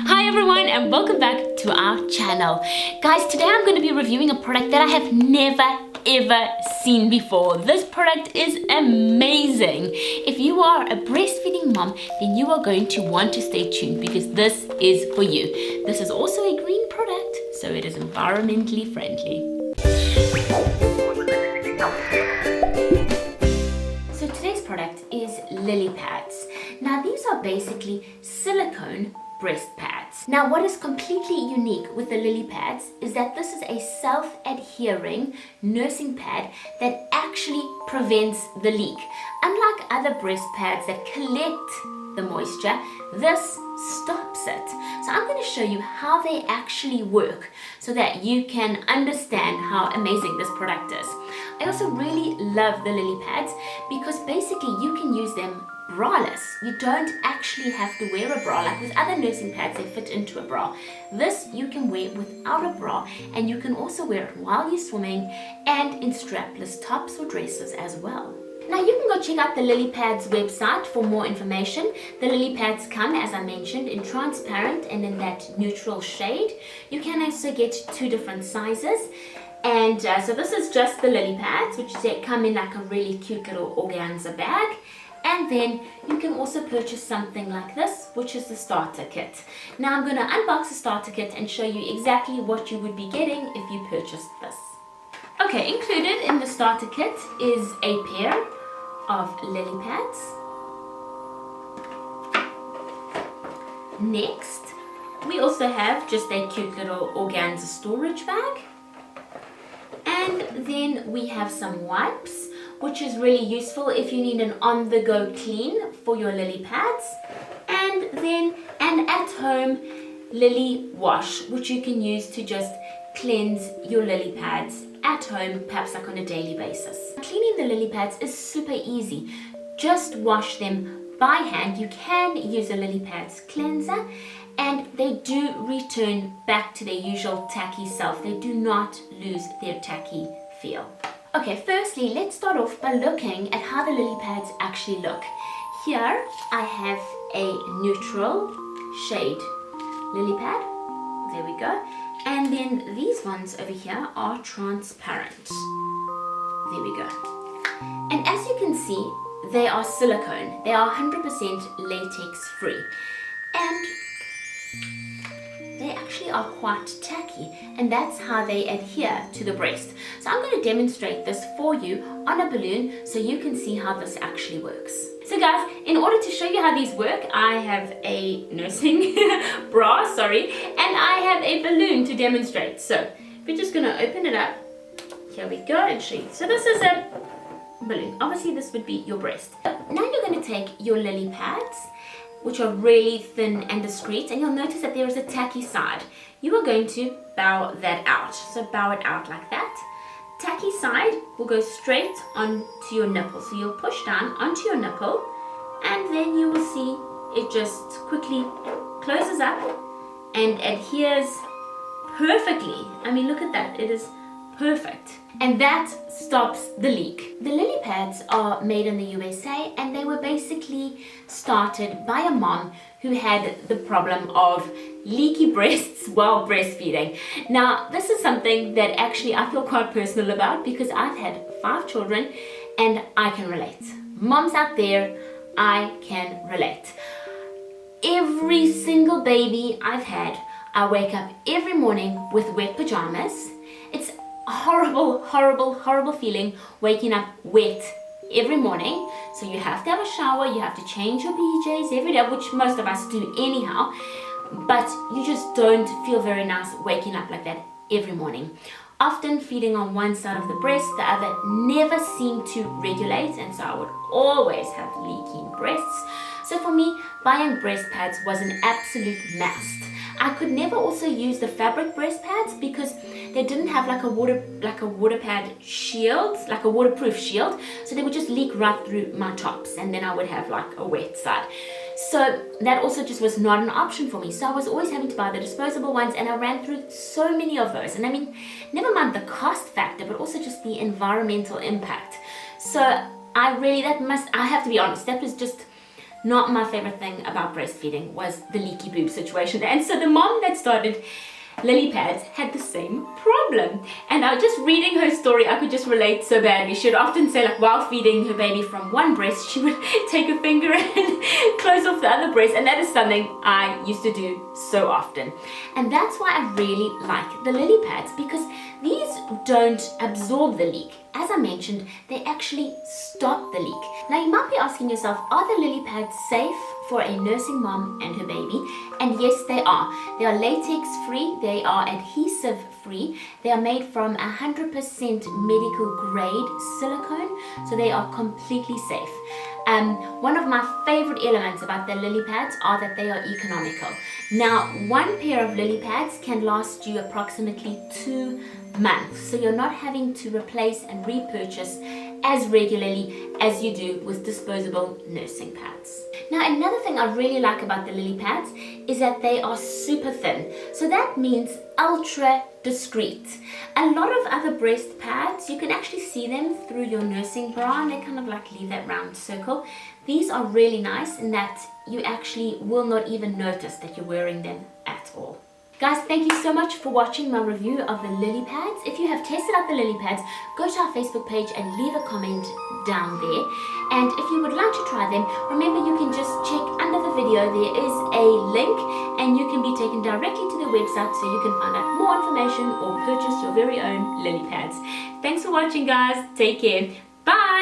Hi everyone and welcome back to our channel. Guys, today I'm going to be reviewing a product that I have never ever seen before. This product is amazing. If you are a breastfeeding mom, then you are going to want to stay tuned because this is for you. This is also a green product, so it is environmentally friendly. So today's product is LilyPadz. Now these are basically silicone breast pads. Now what is completely unique with the LilyPadz is that this is a self-adhering nursing pad that actually prevents the leak. Unlike other breast pads that collect the moisture, this stops it. So I'm going to show you how they actually work so that you can understand how amazing this product is. I also really love the LilyPadz because basically you can use them braless. You don't actually have to wear a bra. Like with other nursing pads, they fit into a bra. This you can wear without a bra, and you can also wear it while you're swimming and in strapless tops or dresses as well. Now you can go check out the LilyPadz website for more information. The LilyPadz come, as I mentioned, in transparent and in that neutral shade. You can also get two different sizes. And so this is just the LilyPadz, which they come in like a really cute little organza bag. And then you can also purchase something like this, which is the starter kit. Now I'm going to unbox the starter kit and show you exactly what you would be getting if you purchased this. Okay, included in the starter kit is a pair of LilyPadz. Next, we also have just a cute little organza storage bag. And then we have some wipes, which is really useful if you need an on-the-go clean for your LilyPadz. And then an at-home Lily wash, which you can use to just cleanse your LilyPadz at home, perhaps like on a daily basis. Cleaning the LilyPadz is super easy. Just wash them by hand. You can use a LilyPadz cleanser, and they do return back to their usual tacky self. They do not lose their tacky feel. Okay, firstly, let's start off by looking at how the LilyPadz actually look. Here, I have a neutral shade LilyPad. There we go. And then these ones over here are transparent. There we go. And as you can see, they are silicone. They are 100% latex free. And they actually are quite tacky, and that's how they adhere to the breast. So I'm going to demonstrate this for you on a balloon so you can see how this actually works. So guys, in order to show you how these work, I have a nursing bra, and I have a balloon to demonstrate. So we're just going to open it up. Here we go, and show you. So this is a balloon. Obviously this would be your breast. Now you're going to take your LilyPadz, which are really thin and discreet, and you'll notice that there is a tacky side. You are going to bow that out. So bow it out like that. Tacky side will go straight onto your nipple. So you'll push down onto your nipple, and then you will see it just quickly closes up and adheres perfectly. I mean, look at that. It is perfect. And that stops the leak. The LilyPadz are made in the USA, and they were basically started by a mom who had the problem of leaky breasts while breastfeeding. Now, this is something that actually I feel quite personal about because I've had 5 children and I can relate. Moms out there, I can relate. Every single baby I've had, I wake up every morning with wet pajamas. It's horrible feeling waking up wet every morning. So you have to have a shower, you have to change your PJs every day, which most of us do anyhow, but you just don't feel very nice waking up like that every morning. Often feeding on one side of the breast, the other never seemed to regulate, and so I would always have leaking breasts. So for me, buying breast pads was an absolute must. I could never also use the fabric breast pads because they didn't have like a water pad shield, like a waterproof shield, so they would just leak right through my tops, and then I would have like a wet side. So that also just was not an option for me. So I was always having to buy the disposable ones, and I ran through so many of those. And I mean, never mind the cost factor, but also just the environmental impact. So I have to be honest, that was just not my favorite thing about breastfeeding was the leaky boob situation. And so the mom that started LilyPadz had the same problem, and just reading her story, I could just relate so badly. She would often say, like, while feeding her baby from one breast, she would take a finger and close off the other breast, and that is something I used to do so often. And that's why I really like the LilyPadz, because these don't absorb the leak. As I mentioned, they actually stop the leak. Now you might be asking yourself, are the LilyPadz safe for a nursing mom and her baby? And yes, they are. They are latex free, they are adhesive free, they are made from 100% medical grade silicone, so they are completely safe. One of my favorite elements about the LilyPadz are that they are economical. Now, one pair of LilyPadz can last you approximately 2 months, so you're not having to replace and repurchase as regularly as you do with disposable nursing pads. Now, another thing I really like about the LilyPadz is that they are super thin, so that means ultra discreet. A lot of other breast pads, you can actually see them through your nursing bra, and they kind of like leave that round circle. These are really nice in that you actually will not even notice that you're wearing them at all. Guys, thank you so much for watching my review of the LilyPadz. If you have tested out the LilyPadz, go to our Facebook page and leave a comment down there. And if you would like to try them, remember you can just check under the video. There is a link and you can be taken directly to the website so you can find out more information or purchase your very own LilyPadz. Thanks for watching, guys. Take care. Bye.